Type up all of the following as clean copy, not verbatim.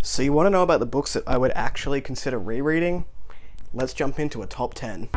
So you want to know about the books that I would actually consider rereading? Let's jump into a top 10.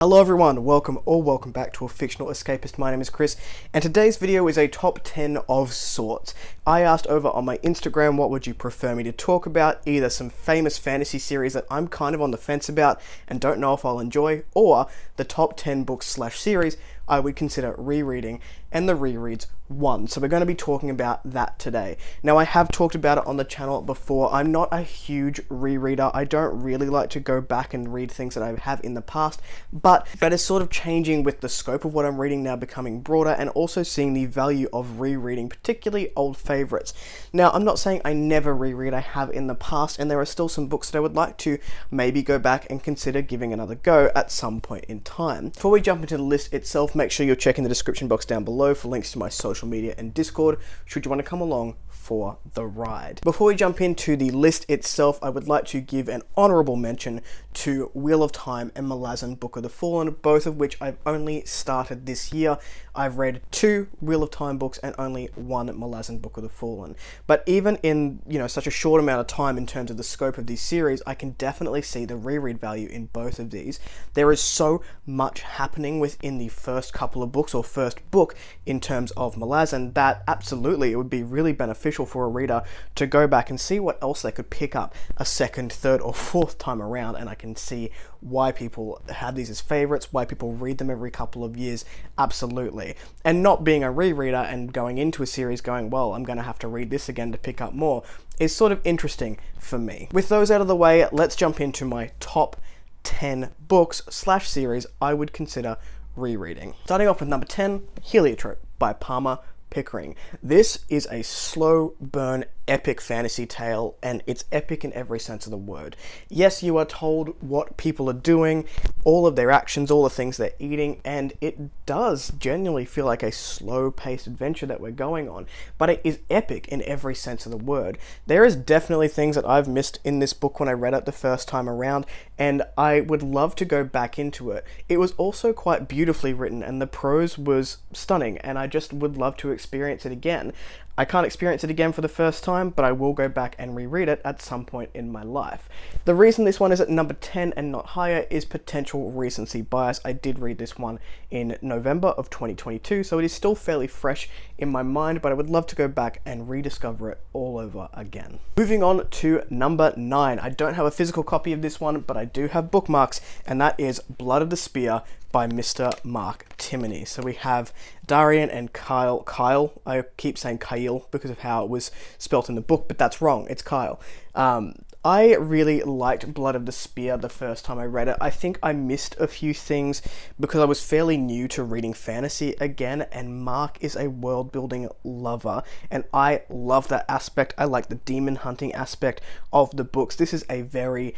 Hello everyone, welcome back to A Fictional Escapist. My name is Kris, and today's video is a top 10 of sorts. I asked over on my Instagram what would you prefer me to talk about, either some famous fantasy series that I'm kind of on the fence about and don't know if I'll enjoy, or the top 10 books / series I would consider rereading, and the rereads won. So we're going to be talking about that today. Now, I have talked about it on the channel before. I'm not a huge rereader. I don't really like to go back and read things that I have in the past, but that is sort of changing with the scope of what I'm reading now becoming broader, and also seeing the value of rereading, particularly old favorites. Now, I'm not saying I never reread. I have in the past, and there are still some books that I would like to maybe go back and consider giving another go at some point in time. Before we jump into the list itself, make sure you're checking the description box down below for links to my social media and Discord, should you want to come along for the ride. Before we jump into the list itself, I would like to give an honourable mention to Wheel of Time and Malazan Book of the Fallen, both of which I've only started this year. I've read 2 Wheel of Time books and only 1 Malazan Book of the Fallen. But even in, such a short amount of time in terms of the scope of these series, I can definitely see the reread value in both of these. There is so much happening within the first couple of books, or first book, in terms of Malazan, that absolutely it would be really beneficial for a reader to go back and see what else they could pick up a second, third, or fourth time around, and I can see why people have these as favorites, why people read them every couple of years, absolutely. And not being a rereader and going into a series going, well, I'm going to have to read this again to pick up more, is sort of interesting for me. With those out of the way, let's jump into my top 10 books / series I would consider rereading. Starting off with number 10, Heliotrope by Palmer Pickering. This is a slow burn epic fantasy tale, and it's epic in every sense of the word. Yes, you are told what people are doing, all of their actions, all the things they're eating, and it does genuinely feel like a slow-paced adventure that we're going on, but it is epic in every sense of the word. There is definitely things that I've missed in this book when I read it the first time around, and I would love to go back into it. It was also quite beautifully written, and the prose was stunning, and I just would love to experience it again. I can't experience it again for the first time, but I will go back and reread it at some point in my life. The reason this one is at number 10 and not higher is potential recency bias. I did read this one in November of 2022, so it is still fairly fresh in my mind, but I would love to go back and rediscover it all over again. Moving on to number 9. I don't have a physical copy of this one, but I do have bookmarks, and that is Blood of the Spear by Mr. Mark Timoney. So we have Darian and Kyle. I keep saying Kyle because of how it was spelt in the book, but that's wrong. It's Kyle. I really liked Blood of the Spear the first time I read it. I think I missed a few things because I was fairly new to reading fantasy again, and Mark is a world-building lover, and I love that aspect. I like the demon hunting aspect of the books. This is a very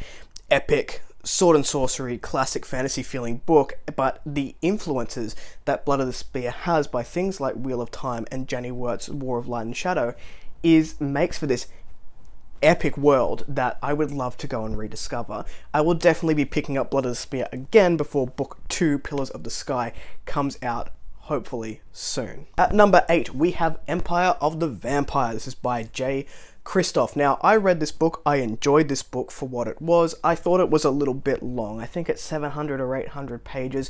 epic sword and sorcery, classic fantasy feeling book, but the influences that Blood of the Spear has by things like Wheel of Time and Jenny Wirt's War of Light and Shadow makes for this epic world that I would love to go and rediscover. I will definitely be picking up Blood of the Spear again before book 2, Pillars of the Sky, comes out hopefully soon. At number 8, we have Empire of the Vampire. This is by J. Christoph. Now, I read this book. I enjoyed this book for what it was. I thought it was a little bit long. I think it's 700 or 800 pages.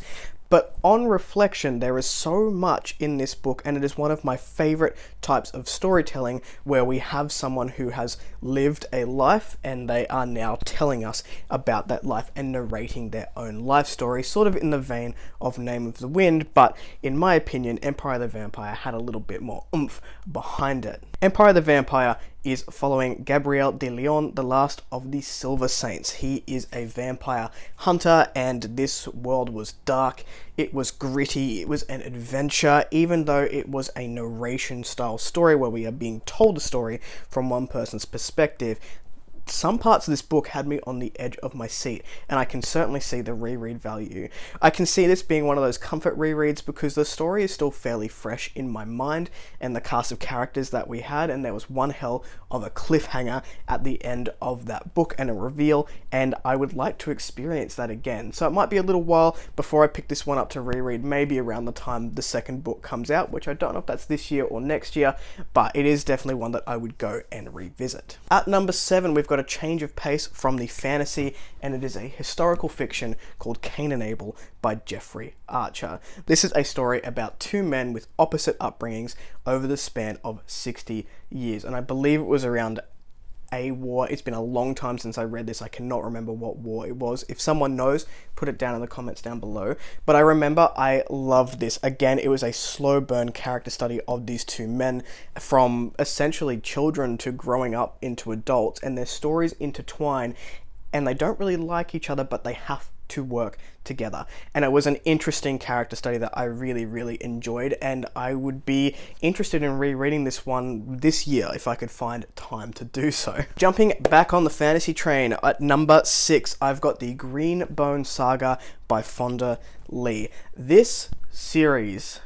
But on reflection, there is so much in this book, and it is one of my favorite types of storytelling where we have someone who has lived a life and they are now telling us about that life and narrating their own life story, sort of in the vein of Name of the Wind, but in my opinion, Empire of the Vampire had a little bit more oomph behind it. Empire of the Vampire is following Gabriel de Leon, the last of the Silver Saints. He is a vampire hunter, and this world was dark. It was gritty, it was an adventure, even though it was a narration style story where we are being told a story from one person's perspective. some parts of this book had me on the edge of my seat, and I can certainly see the reread value. I can see this being one of those comfort rereads because the story is still fairly fresh in my mind and the cast of characters that we had, and there was one hell of a cliffhanger at the end of that book and a reveal, and I would like to experience that again. So it might be a little while before I pick this one up to reread, maybe around the time the second book comes out, which I don't know if that's this year or next year, but it is definitely one that I would go and revisit. At number 7, we've got a change of pace from the fantasy, and it is a historical fiction called Kane and Abel by Jeffrey Archer. This is a story about two men with opposite upbringings over the span of 60 years, and I believe it was around a war. It's been a long time since I read this. I cannot remember what war it was. If someone knows, put it down in the comments down below. But I remember I loved this. Again, it was a slow burn character study of these two men from essentially children to growing up into adults, and their stories intertwine, and they don't really like each other, but they have to work together. And it was an interesting character study that I really, really enjoyed, and I would be interested in rereading this one this year if I could find time to do so. Jumping back on the fantasy train, at number 6, I've got the Green Bone Saga by Fonda Lee. This series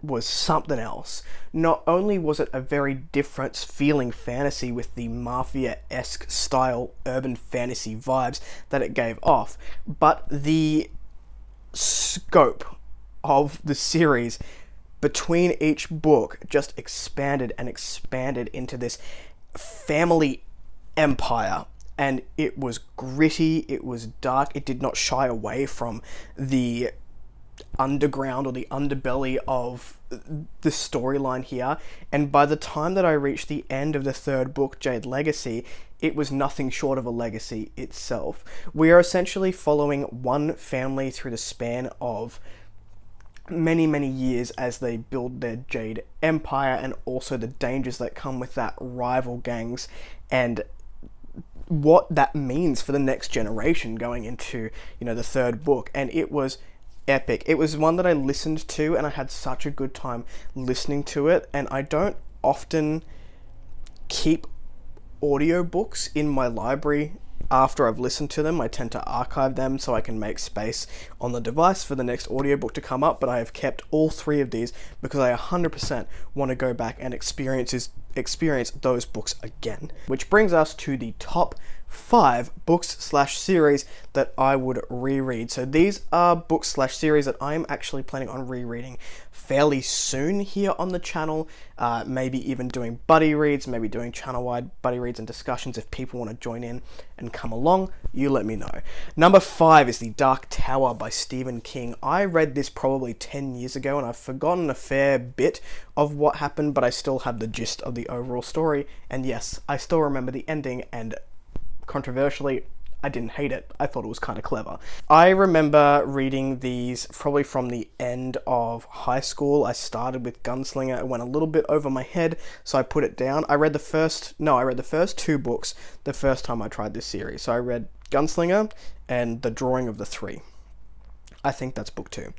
was something else. Not only was it a very different feeling fantasy with the mafia-esque style urban fantasy vibes that it gave off, but the scope of the series between each book just expanded and expanded into this family empire. And it was gritty, it was dark, it did not shy away from the underground or the underbelly of the storyline here, and by the time that I reached the end of the third book, Jade Legacy, it was nothing short of a legacy itself. We are essentially following one family through the span of many years as they build their Jade Empire, and also the dangers that come with that, rival gangs, and what that means for the next generation going into, the third book. And it was epic. It was one that I listened to, and I had such a good time listening to it, and I don't often keep audiobooks in my library after I've listened to them. I tend to archive them so I can make space on the device for the next audiobook to come up, but I have kept all 3 of these because I 100% want to go back and experience those books again. Which brings us to the top 5 books/series that I would reread. So these are books/series that I'm actually planning on rereading fairly soon here on the channel, maybe even doing buddy reads, maybe doing channel-wide buddy reads and discussions. If people want to join in and come along, you let me know. Number 5 is The Dark Tower by Stephen King. I read this probably 10 years ago, and I've forgotten a fair bit of what happened, but I still have the gist of the overall story, and yes, I still remember the ending, and controversially, I didn't hate it. I thought it was kind of clever. I remember reading these probably from the end of high school. I started with Gunslinger. It went a little bit over my head, so I put it down. I read the first 2 books the first time I tried this series. So I read Gunslinger and The Drawing of the Three. I think that's book 2.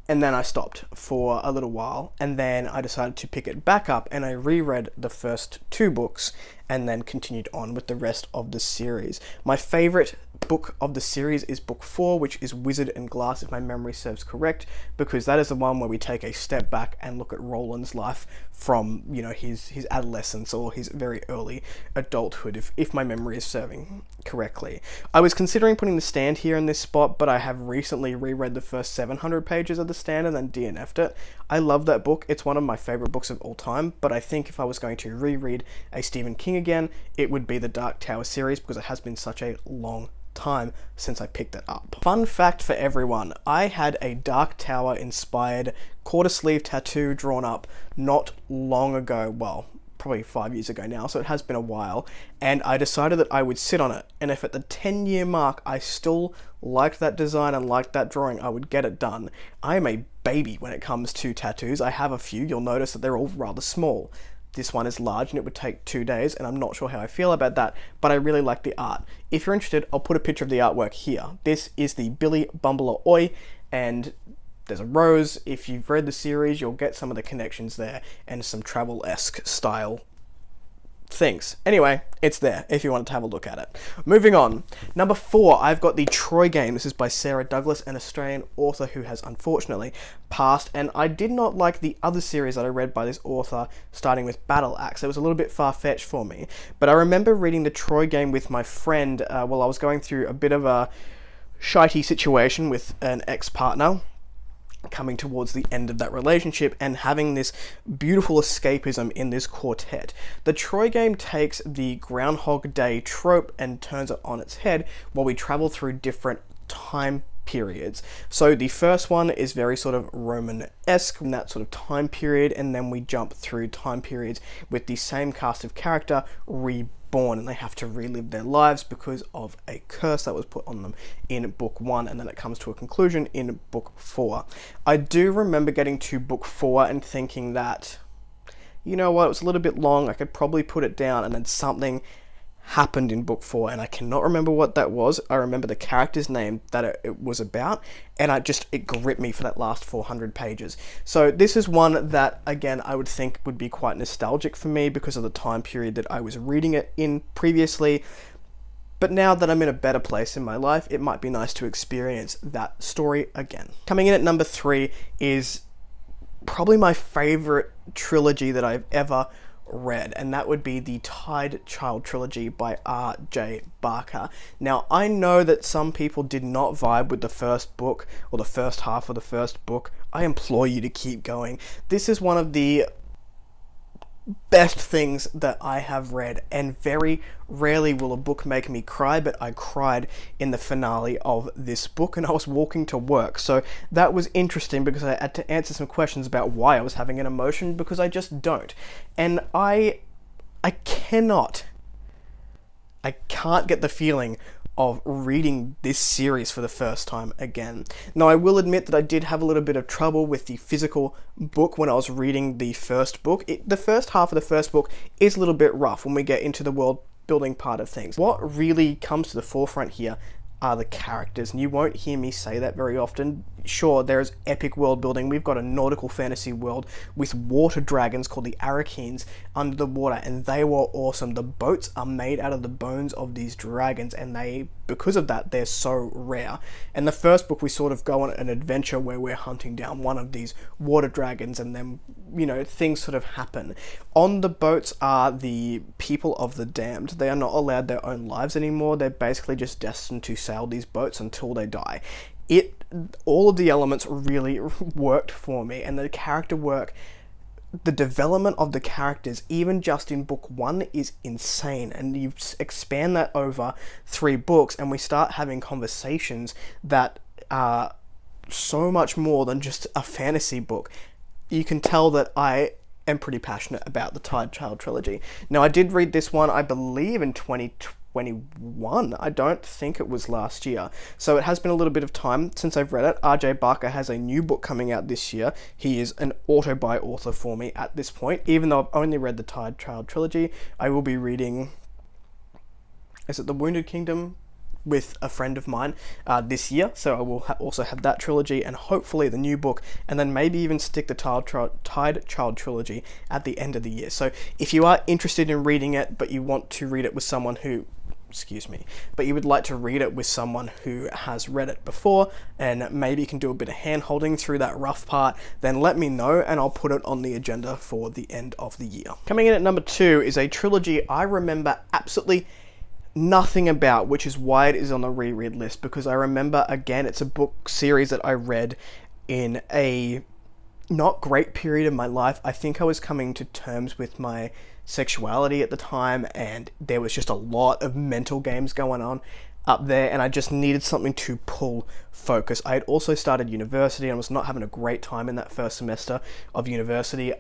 And then I stopped for a little while, and then I decided to pick it back up, and I reread the first 2 books and then continued on with the rest of the series. My favorite book of the series is book 4, which is Wizard and Glass, if my memory serves correct, because that is the one where we take a step back and look at Roland's life from, his adolescence or his very early adulthood, if my memory is serving correctly. I was considering putting The Stand here in this spot, but I have recently reread the first 700 pages of The Stand and then DNF'd it. I love that book. It's one of my favorite books of all time, but I think if I was going to reread a Stephen King again, it would be the Dark Tower series, because it has been such a long time since I picked it up. Fun fact for everyone, I had a Dark Tower inspired quarter sleeve tattoo drawn up not long ago, well, probably 5 years ago now, so it has been a while, and I decided that I would sit on it, and if at the 10-year mark I still liked that design and liked that drawing, I would get it done. I am a baby when it comes to tattoos. I have a few. You'll notice that they're all rather small. This one is large and it would take 2 days, and I'm not sure how I feel about that, but I really like the art. If you're interested, I'll put a picture of the artwork here. This is the Billy Bumbler Oi, and there's a rose. If you've read the series, you'll get some of the connections there, and some travel-esque style things. Anyway, it's there if you wanted to have a look at it. Moving on. Number 4, I've got the Troy game. This is by Sarah Douglas, an Australian author who has unfortunately passed, and I did not like the other series that I read by this author, starting with Battle Axe. It was a little bit far-fetched for me, but I remember reading the Troy game with my friend while I was going through a bit of a shitey situation with an ex-partner, coming towards the end of that relationship, and having this beautiful escapism in this quartet. The Troy game takes the Groundhog Day trope and turns it on its head while we travel through different time periods. So the first one is very sort of Roman-esque in that sort of time period, and then we jump through time periods with the same cast of character reborn, and they have to relive their lives because of a curse that was put on them in book 1, and then it comes to a conclusion in book 4. I do remember getting to book 4 and thinking that, you know what, it was a little bit long, I could probably put it down, and then something happened in book 4, and I cannot remember what that was. I remember the character's name that it was about, and it gripped me for that last 400 pages. So this is one that, again, I would think would be quite nostalgic for me because of the time period that I was reading it in previously. But now that I'm in a better place in my life, it might be nice to experience that story again. Coming in at number 3 is probably my favorite trilogy that I've ever read, and that would be the Tide Child Trilogy by R.J. Barker. Now, I know that some people did not vibe with the first book, or the first half of the first book. I implore you to keep going. This is one of the best things that I have read, and very rarely will a book make me cry, but I cried in the finale of this book, and I was walking to work, so that was interesting because I had to answer some questions about why I was having an emotion, because I just don't. And I can't get the feeling of reading this series for the first time again. Now, I will admit that I did have a little bit of trouble with the physical book when I was reading the first book. The first half of the first book is a little bit rough when we get into the world building part of things. What really comes to the forefront here are the characters, and you won't hear me say that very often. Sure, there's epic world building. We've got a nautical fantasy world with water dragons called the Arrakins under the water, and they were awesome. The boats are made out of the bones of these dragons, and because of that, they're so rare. In the first book, we sort of go on an adventure where we're hunting down one of these water dragons, and then, things sort of happen. On the boats are the people of the damned. They are not allowed their own lives anymore. They're basically just destined to sail these boats until they die. All of the elements really worked for me, and the character work, the development of the characters, even just in book 1, is insane, and you expand that over 3 books, and we start having conversations that are so much more than just a fantasy book. You can tell that I am pretty passionate about the Tide Child Trilogy. Now, I did read this one, I believe, in 2021. I don't think it was last year. So it has been a little bit of time since I've read it. R.J. Barker has a new book coming out this year. He is an auto-buy author for me at this point. Even though I've only read the Tide Child Trilogy, I will be reading, is it The Wounded Kingdom? With a friend of mine this year, so I will also have that trilogy, and hopefully the new book, and then maybe even stick the Tide Child Trilogy at the end of the year. So if you are interested in reading it, but you want to read it with someone who, but you would like to read it with someone who has read it before, and maybe you can do a bit of hand-holding through that rough part, then let me know, and I'll put it on the agenda for the end of the year. Coming in at number 2 is a trilogy I remember absolutely nothing about, which is why it is on the reread list, because I remember, again, it's a book series that I read in a not great period of my life. I think I was coming to terms with my sexuality at the time, and there was just a lot of mental games going on up there, and I just needed something to pull focus. I had also started university and was not having a great time in that first semester of university.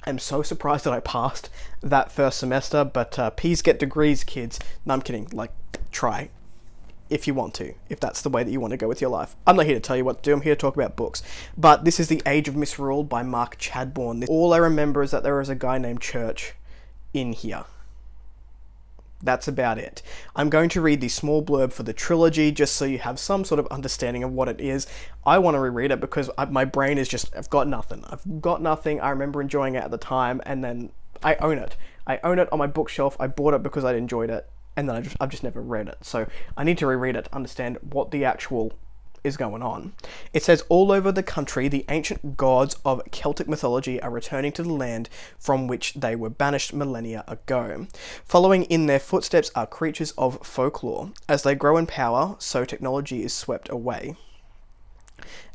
I'm so surprised that I passed that first semester, but P's get degrees, kids. No, I'm kidding. Try if you want to, if that's the way that you want to go with your life. I'm not here to tell you what to do. I'm here to talk about books. But this is The Age of Misrule by Mark Chadbourne. All I remember is that there is a guy named Church in here. That's about it. I'm going to read the small blurb for the trilogy just so you have some sort of understanding of what it is. I want to reread it because my brain is just, I've got nothing. I remember enjoying it at the time, and then I own it. I own it on my bookshelf. I bought it because I enjoyed it, and then I've just never read it. So I need to reread it to understand what the actual is going on. It says, all over the country, the ancient gods of Celtic mythology are returning to the land from which they were banished millennia ago. Following in their footsteps are creatures of folklore. As they grow in power, so technology is swept away.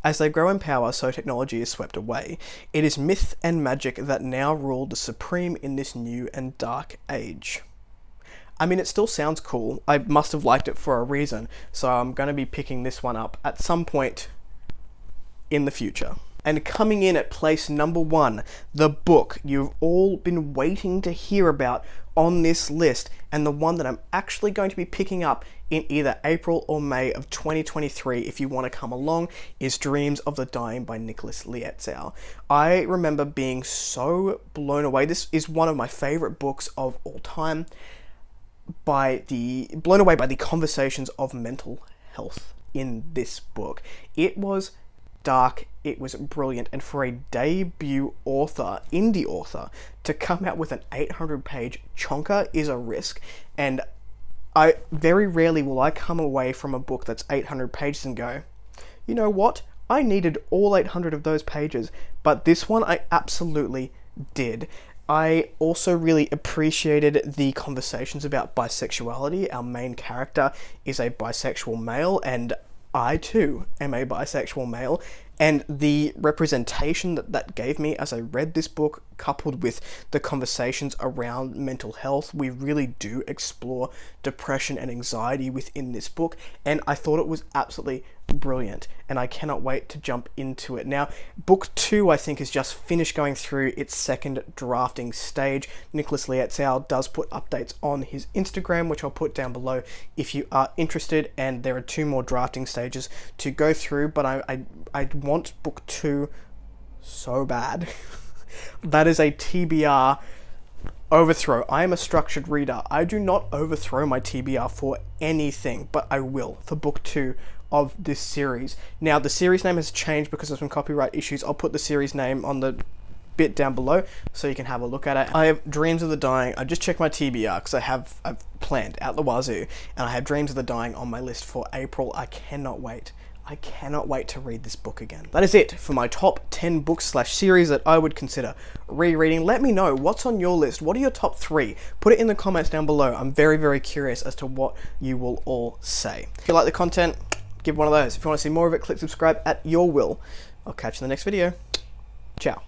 As they grow in power, so technology is swept away. It is myth and magic that now rule the supreme in this new and dark age. I mean, it still sounds cool. I must have liked it for a reason, so I'm going to be picking this one up at some point in the future. And coming in at place number 1, the book you've all been waiting to hear about on this list, and the one that I'm actually going to be picking up in either April or May of 2023 if you want to come along, is Dreams of the Dying by Nicolas Lietzau. I remember being so blown away. This is one of my favorite books of all time. Blown away by the conversations of mental health in this book. It was dark, it was brilliant, and for a debut author, indie author, to come out with an 800-page chonker is a risk. And I very rarely will I come away from a book that's 800 pages and go, you know what? I needed all 800 of those pages, but this one I absolutely did. I also really appreciated the conversations about bisexuality. Our main character is a bisexual male, and I too am a bisexual male, and the representation that gave me as I read this book, coupled with the conversations around mental health, we really do explore depression and anxiety within this book, and I thought it was absolutely brilliant, and I cannot wait to jump into it. Now, book 2, I think, is just finished going through its second drafting stage. Nicolas Lietzau does put updates on his Instagram, which I'll put down below if you are interested, and there are 2 more drafting stages to go through, but I want book 2 so bad. That is a TBR overthrow. I am a structured reader. I do not overthrow my TBR for anything, but I will for book 2 of this series. Now, the series name has changed because of some copyright issues. I'll put the series name on the bit down below so you can have a look at it. I have Dreams of the Dying. I just checked my TBR because I've planned out the wazoo, and I have Dreams of the Dying on my list for April. I cannot wait. I cannot wait to read this book again. That is it for my top 10 books/series that I would consider rereading. Let me know what's on your list. What are your top 3? Put it in the comments down below. I'm very, very curious as to what you will all say. If you like the content, give one of those. If you want to see more of it, click subscribe at your will. I'll catch you in the next video. Ciao.